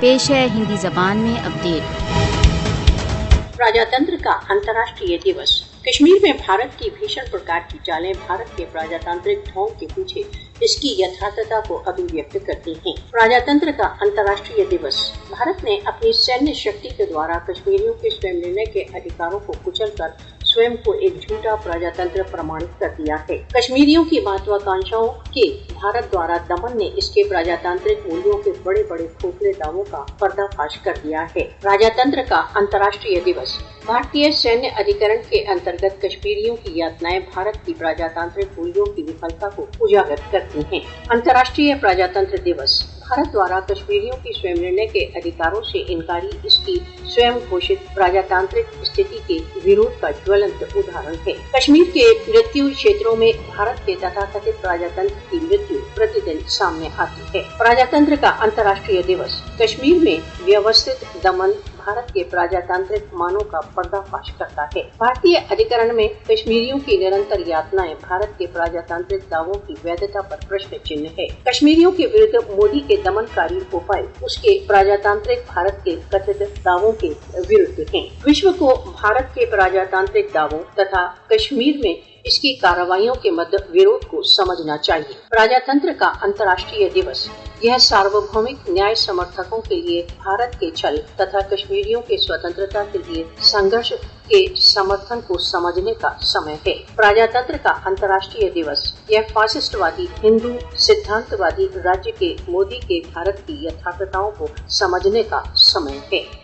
پیش ہے ہندی زبان میں اپڈیٹ۔ پراجاتنتر کا अंतर्राष्ट्रीय दिवस। कश्मीर में भारत की भीषण प्रकार की चालें भारत के प्रजातांत्रिक ढोंग के पीछे इसकी यथार्थता को अभिव्यक्त करती हैं। प्रजातंत्र का अंतर्राष्ट्रीय दिवस। भारत ने अपनी सैन्य शक्ति के द्वारा कश्मीरियों के स्वयं निर्णय के अधिकारों को कुचलकर स्वयं को एक झूठा प्रजातंत्र प्रमाणित कर दिया है। कश्मीरियों की महत्वाकांक्षाओं के भारत द्वारा दमन ने इसके प्रजातांत्रिक मूल्यों के बड़े बड़े खोखले दावों का पर्दाफाश कर दिया है। प्रजातंत्र का अंतर्राष्ट्रीय दिवस। भारतीय सैन्य अधिकरण के अंतर्गत कश्मीरियों की यातनाएं भारत की प्रजातांत्रिक मूल्यों की विफलता को उजागर करती हैं। अंतर्राष्ट्रीय प्रजातंत्र दिवस। भारत द्वारा कश्मीरियों की स्वयं निर्णय के अधिकारों से इनकारी इसकी स्वयं घोषित प्रजातांत्रिक स्थिति के विरोध का ज्वलंत उदाहरण है। कश्मीर के मृत्यु क्षेत्रों में भारत के तथाकथित प्रजातंत्र की मृत्यु प्रतिदिन सामने आती है। प्रजातंत्र का अंतर्राष्ट्रीय दिवस। कश्मीर में व्यवस्थित दमन भारत के प्रजातांत्रिक मानों का पर्दाफाश करता है। भारतीय अधिकरण में कश्मीरियों की निरंतर यातनाएं भारत के प्रजातांत्रिक दावों की वैधता पर प्रश्न चिन्ह है। कश्मीरियों के विरुद्ध मोदी के दमनकारी उपाय उसके प्रजातांत्रिक भारत के कथित दावों के विरुद्ध हैं। विश्व को भारत के प्रजातांत्रिक दावों तथा कश्मीर में इसकी कार्रवाइयों के मध्य विरोध को समझना चाहिए। प्रजातंत्र का अंतर्राष्ट्रीय दिवस। यह सार्वभौमिक न्याय समर्थकों के लिए भारत के छल तथा कश्मीरियों के स्वतंत्रता के लिए संघर्ष के समर्थन को समझने का समय है। प्रजातंत्र का अंतर्राष्ट्रीय दिवस। यह फासिस्टवादी हिंदू सिद्धांतवादी राज्य के मोदी के भारत की यथार्थताओं को समझने का समय है।